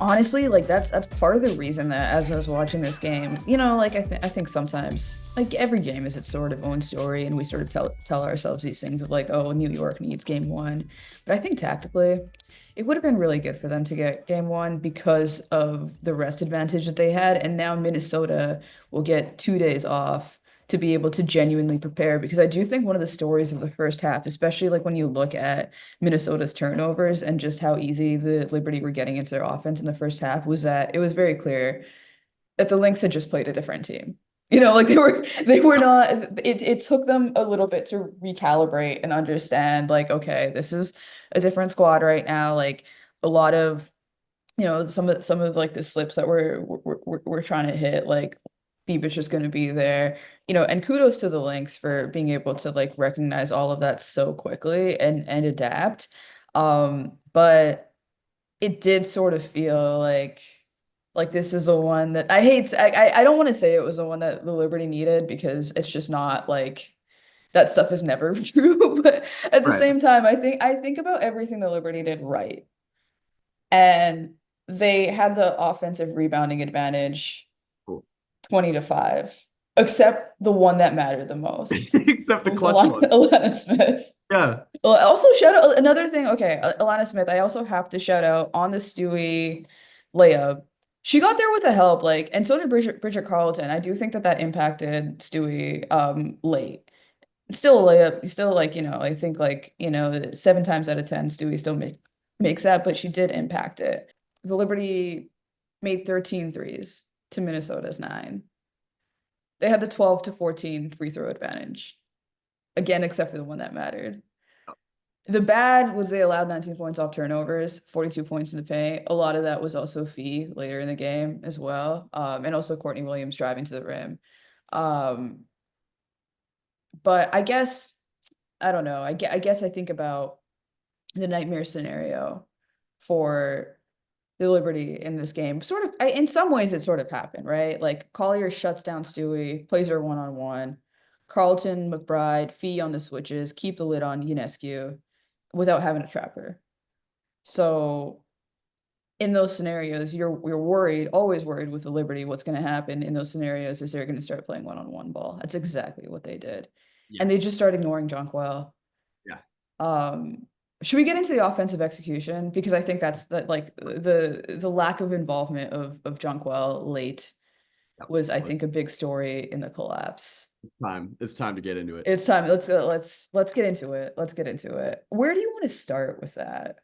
honestly, like that's part of the reason that as I was watching this game, like I think sometimes like every game is its sort of own story, and we sort of tell ourselves these things of like, oh, New York needs game one. But I think tactically, it would have been really good for them to get game one because of the rest advantage that they had, and now Minnesota will get 2 days off to be able to genuinely prepare because I do think one of the stories of the first half, especially like when you look at Minnesota's turnovers and just how easy the Liberty were getting into their offense in the first half, was that it was very clear that the Lynx had just played a different team. Like they were not, it took them a little bit to recalibrate and understand like, okay, this is a different squad right now. Like a lot of, some of like the slips that we're trying to hit, like Beebish just going to be there, and kudos to the Lynx for being able to like recognize all of that so quickly and adapt. But it did sort of feel like this is the one that I hate. I don't want to say it was the one that the Liberty needed because it's just not like that stuff is never true. But at the Right. same time, I think about everything the Liberty did right, and they had the offensive rebounding advantage Cool. 20-5, except the one that mattered the most Except the with clutch one. Alana Smith. Yeah. Well, also shout out another thing. Okay, Alana Smith. I also have to shout out on the Stewie layup. She got there with the help, like, and so did Bridget Carlton. I do think that that impacted Stewie late. Still a layup. Still like, I think like, 7 times out of 10, Stewie still makes that, but she did impact it. The Liberty made 13 threes to Minnesota's 9. They had the 12 to 14 free throw advantage. Again, except for the one that mattered. The bad was they allowed 19 points off turnovers, 42 points in the paint. A lot of that was also Fee later in the game as well. And also Courtney Williams driving to the rim. Um, but I guess, I don't know. I guess I think about the nightmare scenario for the Liberty in this game. Sort of, in some ways, it sort of happened, right? Like Collier shuts down Stewie, plays her one-on-one. Carlton, McBride, Fee on the switches, keep the lid on Ionescu without having to trap her. So in those scenarios, you're worried, always worried with the Liberty. What's going to happen in those scenarios is they're going to start playing one-on-one ball. That's exactly what they did, Yeah. and they just started ignoring John Quell. Yeah. Um, should we get into the offensive execution? Because I think that's that like the lack of involvement of Jonquel late Yep. was, I think, a big story in the collapse. Time. It's time to get into it. It's time. Let's get into it. Let's get into it. Where do you want to start with that?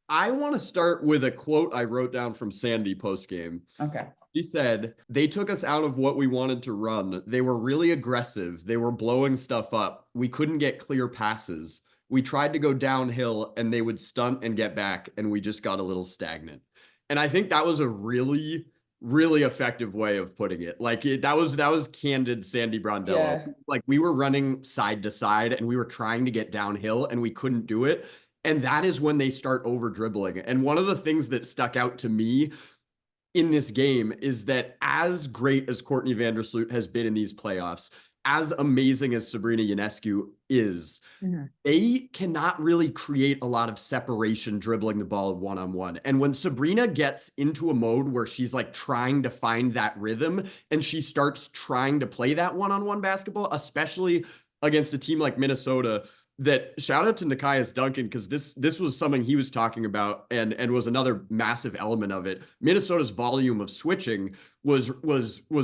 I want to start with a quote I wrote down from Sandy post game. Okay. She said, "They took us out of what we wanted to run. They were really aggressive. They were blowing stuff up. We couldn't get clear passes. We tried to go downhill and they would stunt and get back, and we just got a little stagnant." And I think that was a really, really effective way of putting it. Like that was candid Sandy Brondello. Yeah. Like we were running side to side and we were trying to get downhill and we couldn't do it. And that is when they start over dribbling. And one of the things that stuck out to me in this game is that as great as Courtney Vandersloot has been in these playoffs, as amazing as Sabrina Ionescu is, Mhm. they cannot really create a lot of separation dribbling the ball one on one. And when Sabrina gets into a mode where she's like trying to find that rhythm and she starts trying to play that one on one basketball, especially against a team like Minnesota, that shout out to Nikias Duncan because this was something he was talking about and was another massive element of it. Minnesota's volume of switching was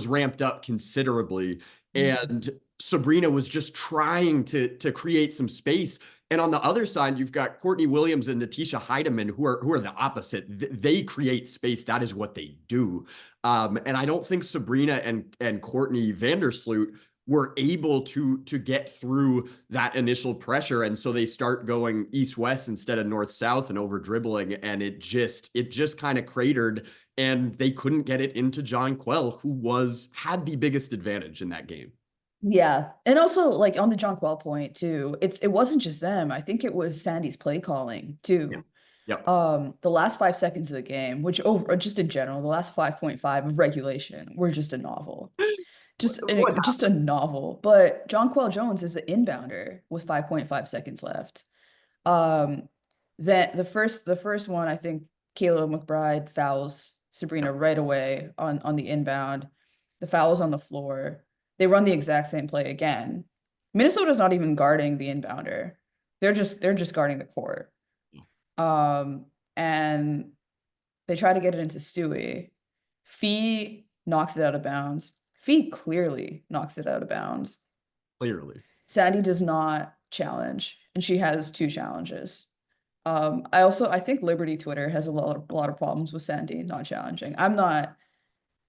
ramped up considerably, Mhm. and Sabrina was just trying to create some space. And on the other side, you've got Courtney Williams and Natisha Heidemann, who are the opposite. They create space. That is what they do. And I don't think Sabrina and Courtney Vandersloot were able to get through that initial pressure, and so they start going east west instead of north south and over dribbling, and it just kind of cratered, and they couldn't get it into John Quell, who had the biggest advantage in that game. Yeah. And also like on the John Quell point too, it wasn't just them. I think it was Sandy's play calling Yeah. too. Yep. The last 5 seconds of the game, which over just in general, the last 5.5 of regulation were just a novel. What Just a novel. But John Quell Jones is the inbounder with 5.5 seconds left. Um, that the first one, I think Caleb McBride fouls Sabrina right away on the inbound. The foul is on the floor. They run the exact same play again. Minnesota's not even guarding the inbounder. They're just guarding the court. Um, and they try to get it into Stewie. Fee knocks it out of bounds. Fee clearly knocks it out of bounds. Clearly. Sandy does not challenge, and she has two challenges. I think Liberty Twitter has a lot of problems with Sandy not challenging.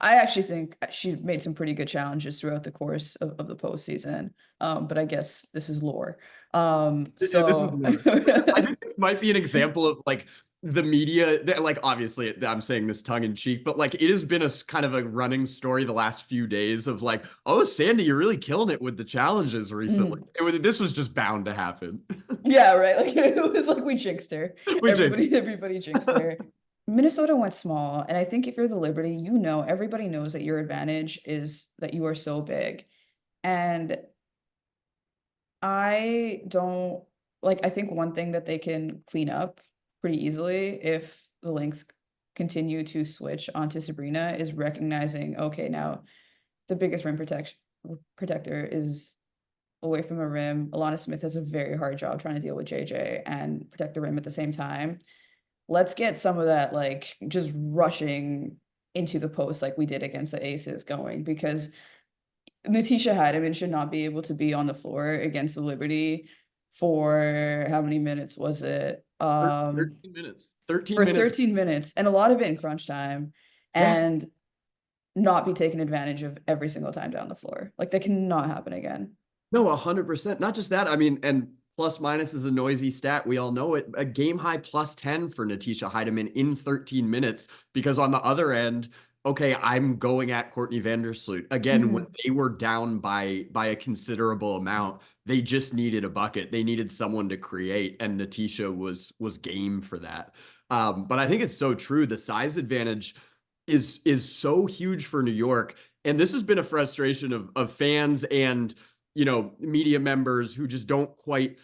I actually think she made some pretty good challenges throughout the course of the postseason. But I guess this is lore. Yeah, this is So more. I think this might be an example of like the media that, like, obviously I'm saying this tongue in cheek, but like it has been a kind of a running story the last few days of like, oh, Sandy, you're really killing it with the challenges recently. Mhm. This was just bound to happen. Yeah, right. Like it was like we jinxed her. We jinxed. Everybody jinxed her. Minnesota went small, and I think if you're the Liberty, everybody knows that your advantage is that you are so big. And I don't I think one thing that they can clean up pretty easily if the Lynx continue to switch onto Sabrina is recognizing, okay, now the biggest rim protector is away from a rim. Alana Smith has a very hard job trying to deal with JJ and protect the rim at the same time. Let's get some of that just rushing into the post like we did against the Aces going, because Natisha Heidemann should not be able to be on the floor against the Liberty for how many minutes was it? 13 minutes. 13 For minutes. 13 minutes, and a lot of it in crunch time, Yeah. and not be taken advantage of every single time down the floor. Like that cannot happen again. No, 100%. Not just that. I mean, and plus minus is a noisy stat. We all know it. A game high plus 10 for Natisha Heidemann in 13 minutes. Because on the other end, okay, I'm going at Courtney Vandersloot. Again, when Mhm. they were down by a considerable amount, they just needed a bucket. They needed someone to create, and Natisha was game for that. But I think it's so true. The size advantage is so huge for New York. And this has been a frustration of fans and media members who just don't quite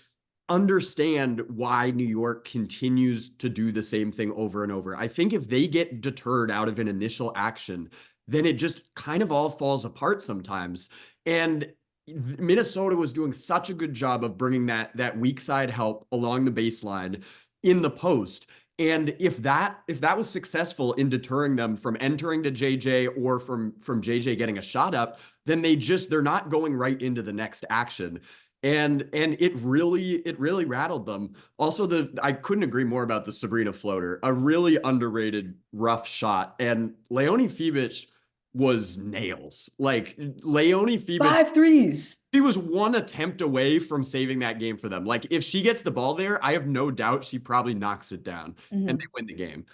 understand why New York continues to do the same thing over and over. I think if they get deterred out of an initial action, then it just kind of all falls apart sometimes. And Minnesota was doing such a good job of bringing that weak side help along the baseline in the post. And if that was successful in deterring them from entering to JJ or from JJ getting a shot up, then they're not going right into the next action. And it really rattled them. Also, I couldn't agree more about the Sabrina floater, a really underrated rough shot. And Leonie Fibic was nails. Like Leonie Fibic, Five threes. she was one attempt away from saving that game for them. Like if she gets the ball there, I have no doubt she probably knocks it down and they Mhm. win the game.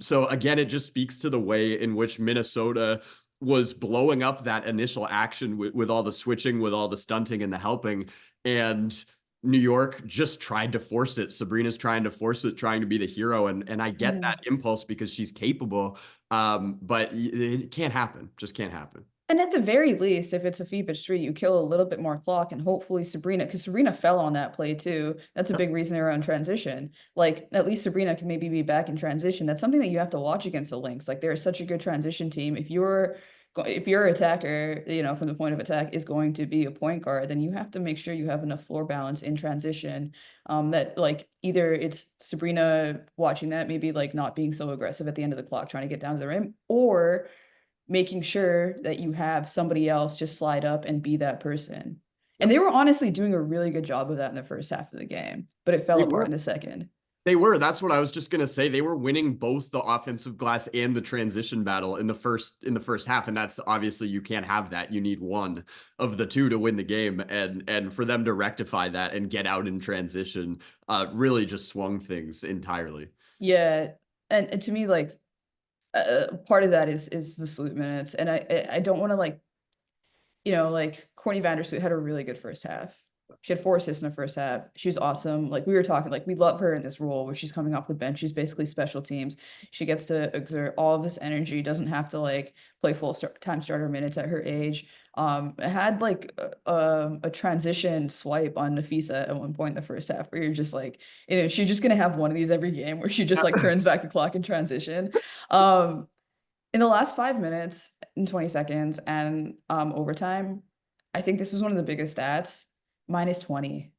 So again, it just speaks to the way in which Minnesota was blowing up that initial action with all the switching, with all the stunting and the helping. And New York just tried to force it. Sabrina's trying to force it, trying to be the hero. And I get Mhm. that impulse because she's capable. But it can't happen. Just can't happen. And at the very least, if it's a Phoebus street, you kill a little bit more clock, and hopefully Sabrina, because Sabrina fell on that play too. That's a big reason they're on transition. Like at least Sabrina can maybe be back in transition. That's something that you have to watch against the Lynx. Like they're such a good transition team. If your attacker, from the point of attack is going to be a point guard, then you have to make sure you have enough floor balance in transition. That like either it's Sabrina watching that, maybe like not being so aggressive at the end of the clock, trying to get down to the rim, or making sure that you have somebody else just slide up and be that person. And they Yep. were honestly doing a really good job of that in the first half of the game, but it fell They apart were. in the second. They were. That's what I was just gonna say. They were winning both the offensive glass and the transition battle in the first half, and that's obviously you can't have that. You need one of the two to win the game, and for them to rectify that and get out in transition, really just swung things entirely. Yeah, and to me, like part of that is the salute minutes, and I don't want to Courtney Vandersloot had a really good first half. She had 4 assists in the first half. She was awesome. Like we were talking, like we love her in this role where she's coming off the bench. She's basically special teams. She gets to exert all of this energy, doesn't have to play time starter minutes at her age. It had a transition swipe on Nafisa at one point in the first half where you're just she's just gonna have one of these every game where she just turns back the clock in transition. In the last 5 minutes and 20 seconds and overtime, I think this is one of the biggest stats. -20.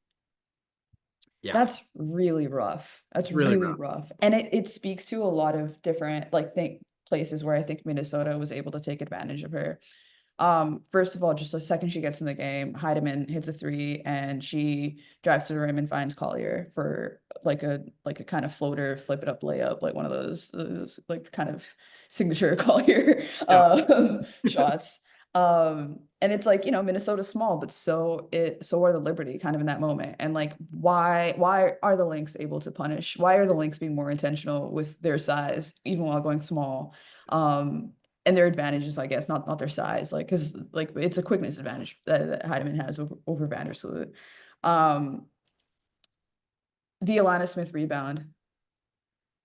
Yeah, That's really rough. That's really really rough. rough. And it speaks to a lot of different like think places where I think Minnesota was able to take advantage of her. First of all, just the second she gets in the game, Heidemann hits a three and she drives to the rim and finds Collier for like a kind of floater, flip it up layup, like one of those like kind of signature Collier Yeah. shots. And it's like, Minnesota's small, but so are the Liberty kind of in that moment. And like why are the Lynx able to punish? Why are the Lynx being more intentional with their size, even while going small? And their advantages, I guess, not their size, like because like it's a quickness advantage that Heidemann has over Vandersloot. Um, the Alana Smith rebound,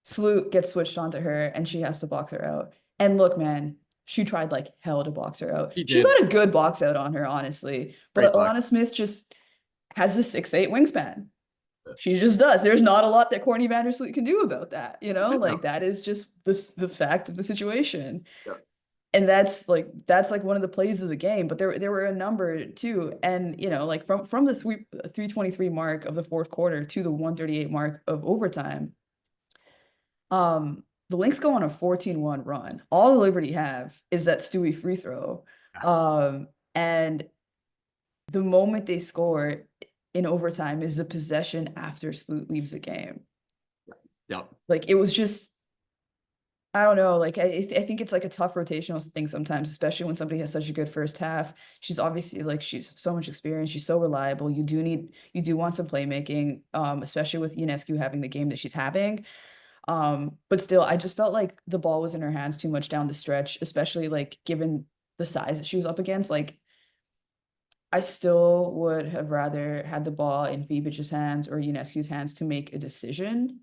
Sloot gets switched onto her, and she has to box her out. And look, man, she tried like hell to box her out. He She did. got a good box out on her, honestly, Great but Alana box. Smith just has a 6'8" wingspan. She just does. There's not a lot that Courtney Vandersloot can do about that, No. like that is just the fact of the situation. Yeah. And that's like one of the plays of the game, but there were a number too. And like from the 323 mark of the fourth quarter to the 138 mark of overtime, the Lynx go on a 14-1 run. All the Liberty have is that Stewie free throw. And the moment they score in overtime is a possession after Sloot leaves the game. Yeah. Like it was just, I don't know. Like I think it's like a tough rotational thing sometimes, especially when somebody has such a good first half. She's obviously like she's so much experience. She's so reliable. You do want some playmaking, especially with Ionescu having the game that she's having. But still, I just felt like the ball was in her hands too much down the stretch, especially like given the size that she was up against. Like I still would have rather had the ball in Vibic's hands or Ionescu's hands to make a decision,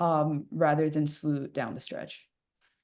rather than Sloot down the stretch.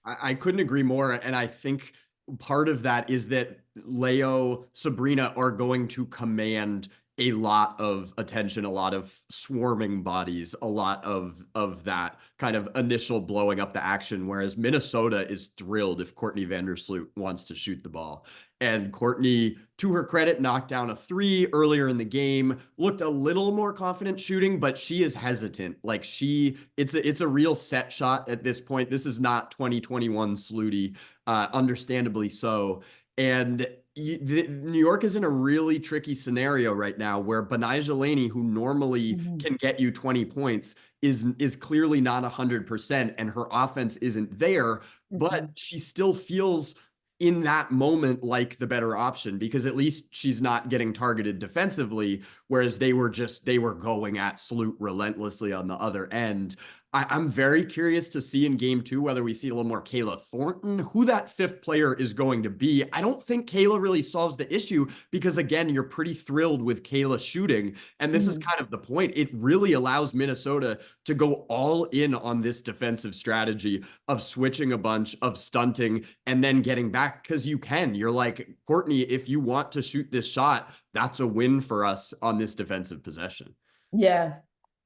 I couldn't agree more. And I think part of that is that Leo, Sabrina are going to command a lot of attention, a lot of swarming bodies, a lot of that kind of initial blowing up the action. Whereas Minnesota is thrilled if Courtney Vandersloot wants to shoot the ball. And Courtney, to her credit, knocked down a three earlier in the game, looked a little more confident shooting, but she is hesitant. Like it's a real set shot at this point. This is not 2021 Sluty, understandably so. And New York is in a really tricky scenario right now where Benijah Laney, who normally Mhm. can get you 20 points, is clearly not 100%, and her offense isn't there, but Mhm. she still feels in that moment like the better option because at least she's not getting targeted defensively, whereas they were going at Sloot relentlessly on the other end. I'm very curious to see in game two whether we see a little more Kayla Thornton, who that fifth player is going to be. I don't think Kayla really solves the issue because, again, you're pretty thrilled with Kayla shooting. And this is Mhm. kind of the point. It really allows Minnesota to go all in on this defensive strategy of switching a bunch, of stunting, and then getting back because you can. You're like, Courtney, if you want to shoot this shot, that's a win for us on this defensive possession. Yeah.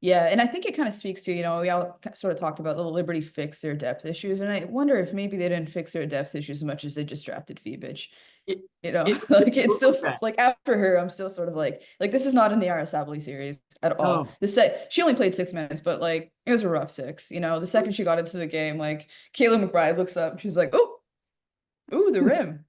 Yeah. And I think it kind of speaks to, we all sort of talked about the Liberty fix their depth issues. And I wonder if maybe they didn't fix their depth issues as much as they just drafted Fibic. It, Like it's still okay. like after her, I'm still sort of like this is not in the Arasabli series at all. No. She only played 6 minutes, but like it was a rough six. The second she got into the game, like Kayla McBride looks up, she's like, oh, ooh, the rim.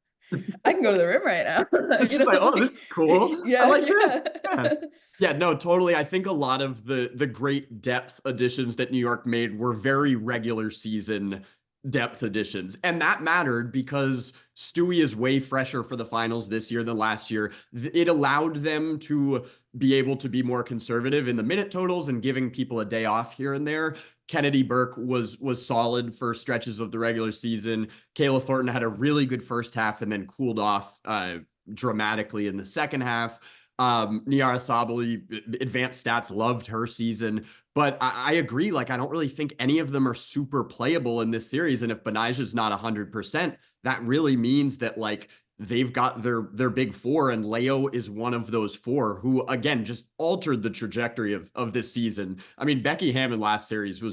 I can go to the rim right now. It's just like, oh, this Like is cool. I yeah, like yeah. this. Yeah. Yeah, no, totally. I think a lot of the great depth additions that New York made were very regular season depth additions. And that mattered because Stewie is way fresher for the finals this year than last year. It allowed them to be able to be more conservative in the minute totals and giving people a day off here and there. Kennedy Burke was solid for stretches of the regular season. Kayla Thornton had a really good first half and then cooled off dramatically in the second half. Niara Sabali, advanced stats, loved her season. But I agree. Like, I don't really think any of them are super playable in this series. And if Benijah's not 100%, that really means that, like, they've got their big four, and Leo is one of those four who, again, just altered the trajectory of this season. I mean, Becky Hammond last series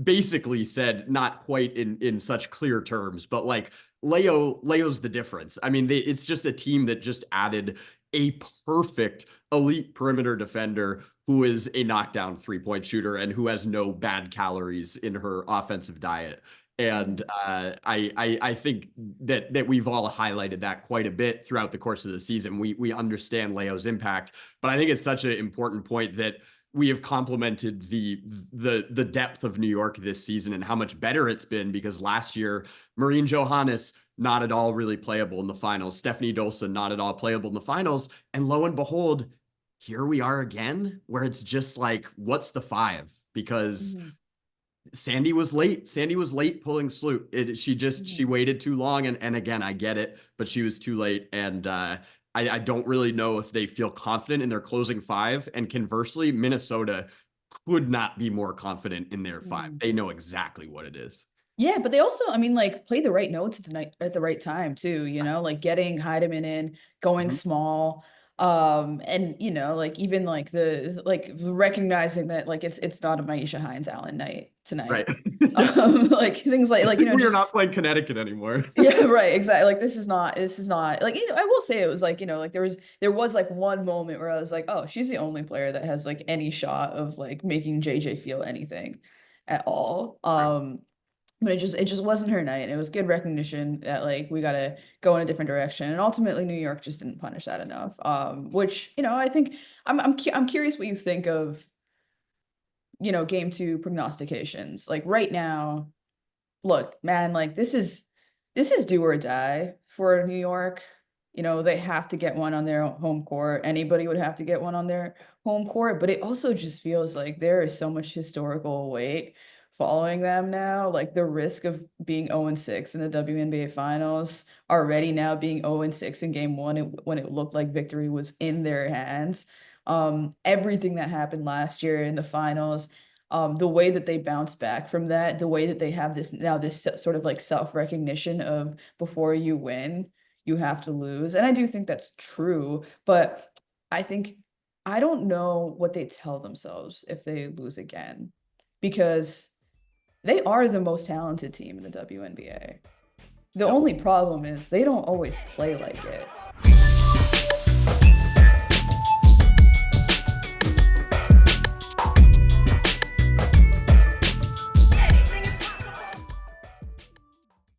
basically said, not quite in such clear terms, but like Leo's the difference. I mean, it's just a team that just added a perfect elite perimeter defender who is a knockdown 3-point shooter and who has no bad calories in her offensive diet. And Mhm. I think that we've all highlighted that quite a bit throughout the course of the season. We understand Leo's impact, but I think it's such an important point that we have complimented the depth of New York this season and how much better it's been, because last year Marine Johannes not at all really playable in the finals, Stephanie Dolson not at all playable in the finals, and lo and behold, here we are again, where it's just like, what's the five? Because Mhm. Sandy was late. Sandy was late pulling Sloot. She Mhm. waited too long, and again, I get it, but she was too late. And I don't really know if they feel confident in their closing five. And conversely, Minnesota could not be more confident in their five. Mhm. They know exactly what it is. Yeah, but they also, I mean, like play the right notes at the night at the right time too, like getting Heidemann in, going Mhm. small. And like even like the like recognizing that like it's not a Maisha Hines Allen night Right. tonight. Yeah. Like things like We are just not playing Connecticut anymore. yeah, right, exactly. Like this is not like I will say it was like, like there was like one moment where I was like, oh, she's the only player that has like any shot of like making JJ feel anything at all. Right. But it just wasn't her night. It was good recognition that like we gotta go in a different direction. And ultimately New York just didn't punish that enough. Which, I think I'm curious what you think of, game two prognostications. Like right now, look, man, like this is do or die for New York. They have to get one on their home court. Anybody would have to get one on their home court, but it also just feels like there is so much historical weight following them now. Like the risk of being 0-6 in the WNBA finals, already now being 0-6 in game one when it looked like victory was in their hands. Everything that happened last year in the finals, the way that they bounce back from that, the way that they have this sort of like self-recognition of before you win, you have to lose. And I do think that's true, but I think I don't know what they tell themselves if they lose again, because they are the most talented team in the WNBA. The Yep. only problem is they don't always play like it.